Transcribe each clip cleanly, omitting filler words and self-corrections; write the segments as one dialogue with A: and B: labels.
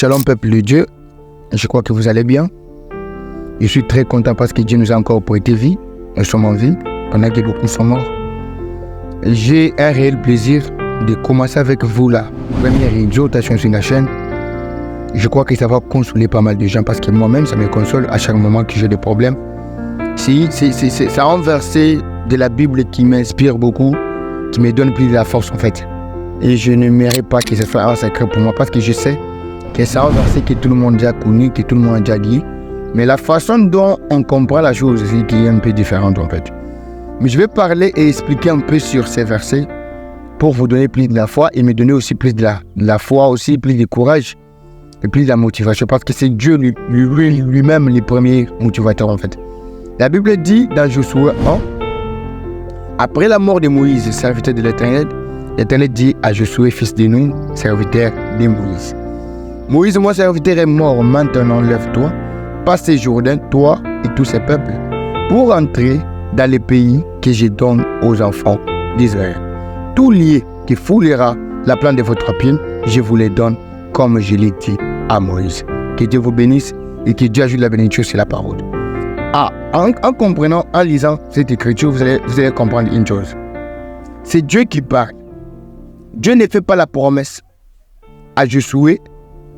A: Shalom peuple de Dieu, je crois que vous allez bien. Je suis très content parce que Dieu nous a encore prêté vie. Nous sommes en vie, pendant que beaucoup sont morts. J'ai un réel plaisir de commencer avec vous la première exhortation sur la chaîne. Je crois que ça va consoler pas mal de gens parce que moi-même ça me console à chaque moment que j'ai des problèmes. C'est un verset de la Bible qui m'inspire beaucoup, qui me donne plus de la force en fait. Et je ne mérite pas que ce soit un secret pour moi parce que je sais que c'est un verset que tout le monde a déjà connu, que tout le monde a déjà dit. Mais la façon dont on comprend la chose aussi qui est un peu différente en fait. Mais je vais parler et expliquer un peu sur ces versets pour vous donner plus de la foi et me donner aussi plus de la foi, aussi plus de courage et plus de la motivation. Parce que c'est Dieu lui-même le premier motivateur en fait. La Bible dit dans Josué 1, après la mort de Moïse, serviteur de l'Éternel, l'Éternel dit à Josué, fils de Nun, serviteur de Moïse. Moïse, mon serviteur, est mort, maintenant lève-toi, passe ces Jourdain, toi et tous ces peuples, pour entrer dans le pays que je donne aux enfants d'Israël. Tout lieu qui foulera la plante de votre pied, je vous les donne comme je l'ai dit à Moïse. Que Dieu vous bénisse et que Dieu ajoute la bénédiction sur la parole. En comprenant, en lisant cette écriture, vous allez comprendre une chose. C'est Dieu qui parle. Dieu ne fait pas la promesse à Josué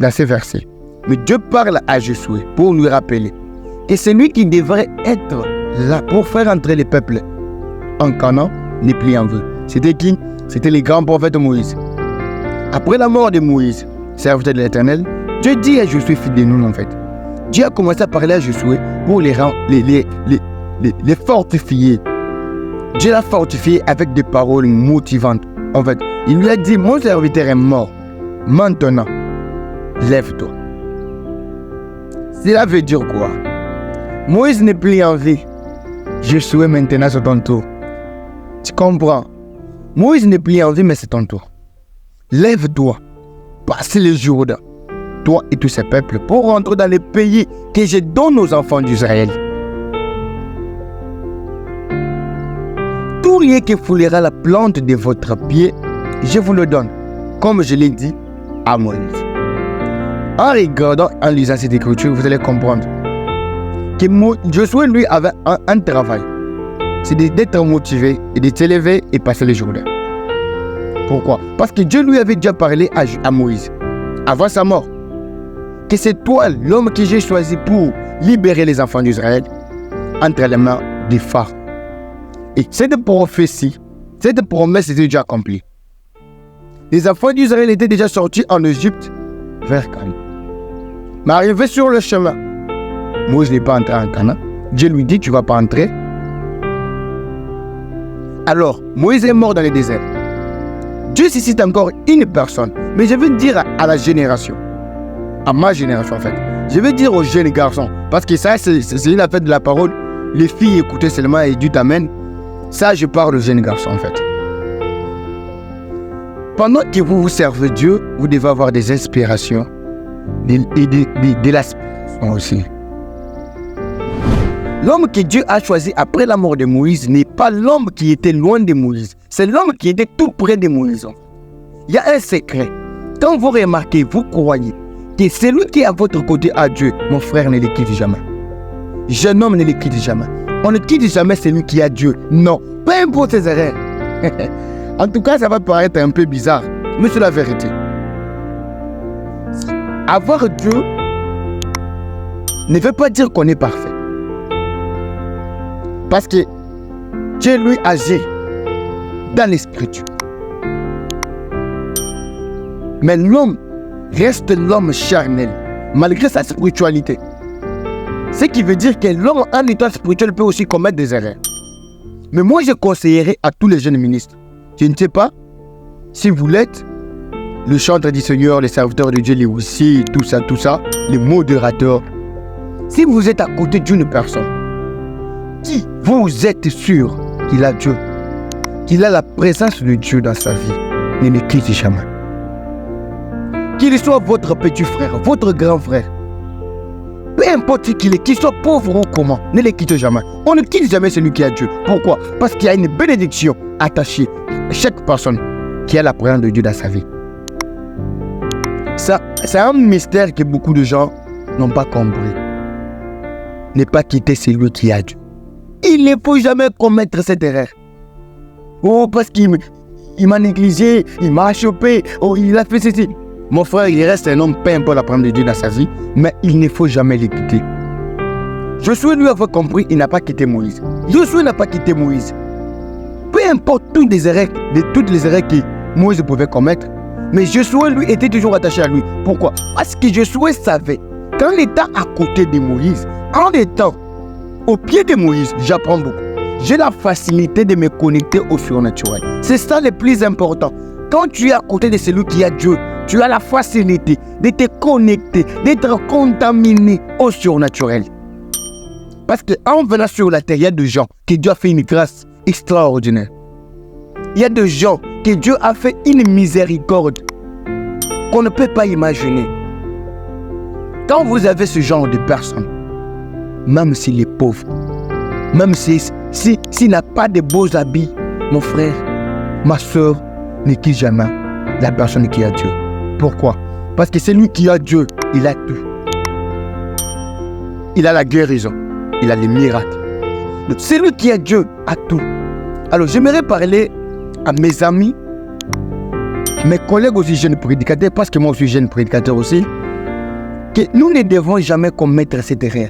A: dans ces versets. Mais Dieu parle à Josué pour lui rappeler que c'est lui qui devrait être là pour faire entrer les peuples en Canaan, n'est plus en vue. C'était qui? C'était le grand prophète Moïse. Après la mort de Moïse, serviteur de l'Éternel, Dieu dit à Josué, fils de Nun en fait. Dieu a commencé à parler à Josué pour les fortifier. Dieu l'a fortifié avec des paroles motivantes. En fait, il lui a dit, mon serviteur est mort. Maintenant, lève-toi. Cela veut dire quoi? Moïse n'est plus en vie. Josué maintenant c'est ton tour. Tu comprends? Moïse n'est plus en vie, mais c'est ton tour. Lève-toi. Passe le Jourdain, toi et tous ces peuples, pour rentrer dans le pays que je donne aux enfants d'Israël. Tout lieu qui foulera la plante de votre pied, je vous le donne, comme je l'ai dit à Moïse. En regardant, en lisant cette écriture, vous allez comprendre que Josué, lui, avait un travail. C'est d'être motivé et de s'élever et passer le Jourdain. Pourquoi? Parce que Dieu lui avait déjà parlé à Moïse, avant sa mort, que c'est toi, l'homme que j'ai choisi pour libérer les enfants d'Israël, entre les mains des Pharaons. Et cette prophétie, cette promesse était déjà accomplie. Les enfants d'Israël étaient déjà sortis en Égypte vers Canaan. Mais arrivé sur le chemin, Moïse n'est pas entré en Canaan. Dieu lui dit, tu ne vas pas entrer. Alors, Moïse est mort dans le désert. Dieu suscite encore une personne. Mais je veux dire à la génération, à ma génération en fait, je veux dire aux jeunes garçons, parce que ça, c'est une affaire de la parole. Les filles écoutaient seulement et Dieu t'amène. Ça, je parle aux jeunes garçons en fait. Pendant que vous servez Dieu, vous devez avoir des inspirations et de l'aspiration aussi. L'homme que Dieu a choisi après la mort de Moïse n'est pas l'homme qui était loin de Moïse. C'est l'homme qui était tout près de Moïse. Il y a un secret. Quand vous remarquez, vous croyez que celui qui est à votre côté a Dieu, mon frère ne le quitte jamais. Jeune homme ne le quitte jamais. On ne quitte jamais celui qui a Dieu. Non, peu importe ses erreurs. En tout cas, ça va paraître un peu bizarre, mais c'est la vérité. Avoir Dieu ne veut pas dire qu'on est parfait. Parce que Dieu lui agit dans l'esprit. Mais l'homme reste l'homme charnel, malgré sa spiritualité. Ce qui veut dire que l'homme en état spirituel peut aussi commettre des erreurs. Mais moi, je conseillerais à tous les jeunes ministres, je ne sais pas si vous l'êtes, le chantre du Seigneur, les serviteurs de Dieu, les huissiers, tout ça, les modérateurs. Si vous êtes à côté d'une personne, qui vous êtes sûr qu'il a Dieu, qu'il a la présence de Dieu dans sa vie, ne le quittez jamais. Qu'il soit votre petit frère, votre grand frère, peu importe qu'il soit pauvre ou comment, ne le quittez jamais. On ne quitte jamais celui qui a Dieu. Pourquoi? Parce qu'il y a une bénédiction attachée à chaque personne qui a la présence de Dieu dans sa vie. Ça, c'est un mystère que beaucoup de gens n'ont pas compris. Ne pas quitter celui qui a Dieu. Il ne faut jamais commettre cette erreur. Oh, parce qu'il m'a négligé, il m'a chopé, oh, il a fait ceci. Mon frère, il reste un homme, peu importe la parole de Dieu dans sa vie, mais il ne faut jamais le quitter. Josué, lui, avait compris, il n'a pas quitté Moïse. Josué n'a pas quitté Moïse. Peu importe toutes les erreurs que Moïse pouvait commettre, mais Josué, lui, était toujours attaché à lui. Pourquoi? Parce que Josué savait qu'en étant à côté de Moïse, en étant au pied de Moïse, j'apprends beaucoup. J'ai la facilité de me connecter au surnaturel. C'est ça le plus important. Quand tu es à côté de celui qui a Dieu, tu as la facilité de te connecter, d'être contaminé au surnaturel. Parce qu'en venant sur la terre, il y a des gens que Dieu a fait une grâce extraordinaire. Il y a des gens que Dieu a fait une miséricorde qu'on ne peut pas imaginer. Quand vous avez ce genre de personnes, même s'il est pauvre, même s'il n'a pas de beaux habits, mon frère, ma soeur, ne quitte jamais la personne qui a Dieu. Pourquoi? Parce que celui qui a Dieu, il a tout. Il a la guérison, il a les miracles. Donc, celui qui a Dieu a tout. Alors, j'aimerais parler à mes amis, mes collègues aussi jeunes prédicateurs, parce que moi aussi jeune prédicateur aussi, que nous ne devons jamais commettre cette erreur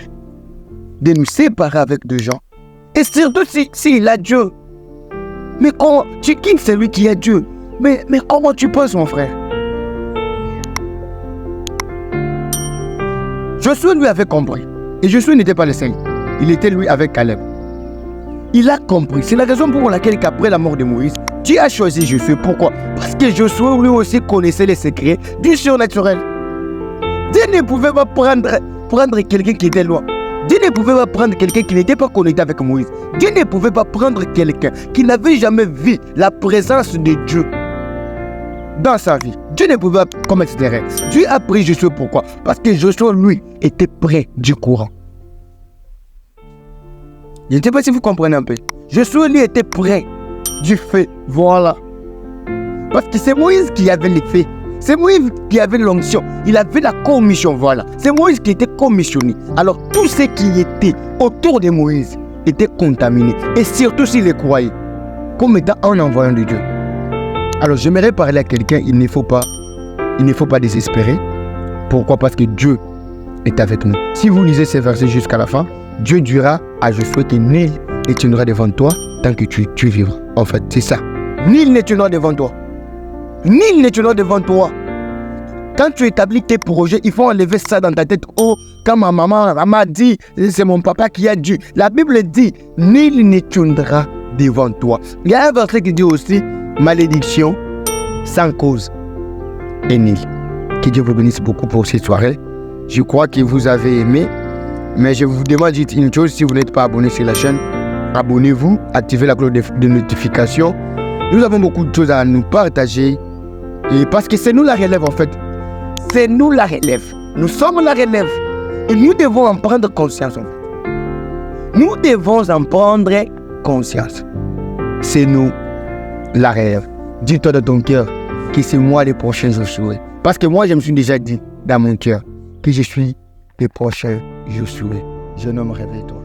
A: de nous séparer avec des gens. Et surtout s'il a Dieu. Mais quand tu quittes celui qui a Dieu, mais comment tu penses, mon frère? Josué lui avait compris. Et Josué n'était pas le seul. Il était lui avec Caleb. Il a compris. C'est la raison pour laquelle qu'après la mort de Moïse, Dieu a choisi Josué. Pourquoi? Parce que Josué lui aussi connaissait les secrets du surnaturel. Dieu ne pouvait pas prendre quelqu'un qui était loin. Dieu ne pouvait pas prendre quelqu'un qui n'était pas connecté avec Moïse. Dieu ne pouvait pas prendre quelqu'un qui n'avait jamais vu la présence de Dieu dans sa vie. Dieu ne pouvait pas commettre cette erreur. Dieu a pris Josué. Pourquoi? Parce que Josué, lui, était près du courant. Je ne sais pas si vous comprenez un peu. Josué, lui, était près du feu. Voilà. Parce que c'est Moïse qui avait les faits. C'est Moïse qui avait l'onction. Il avait la commission, voilà. C'est Moïse qui était commissionné. Alors, tout ce qui était autour de Moïse était contaminé. Et surtout s'il les croyait, comme étant un envoyant de Dieu. Alors, j'aimerais parler à quelqu'un, il ne faut pas désespérer. Pourquoi? Parce que Dieu est avec nous. Si vous lisez ces versets jusqu'à la fin, Dieu dira à Josué que nul ne tiendra devant toi tant que tu vivras. En fait, c'est ça. Nul ne tiendra devant toi. Nul ne tiendra devant toi. Quand tu établis tes projets, il faut enlever ça dans ta tête. Oh, quand ma maman m'a dit, c'est mon papa qui a dû. La Bible dit, nul ne tiendra devant toi. Il y a un verset qui dit aussi, malédiction sans cause est nul. Que Dieu vous bénisse beaucoup pour cette soirée. Je crois que vous avez aimé. Mais je vous demande une chose, si vous n'êtes pas abonné sur la chaîne, abonnez-vous, activez la cloche de notification. Nous avons beaucoup de choses à nous partager. Et parce que c'est nous la relève en fait. C'est nous la relève. Nous sommes la relève. Et nous devons en prendre conscience en fait. Nous devons en prendre conscience. C'est nous la relève. Dis-toi dans ton cœur que c'est moi le prochain Josué. Parce que moi je me suis déjà dit dans mon cœur que je suis le prochain Josué. Jeune homme, réveille-toi.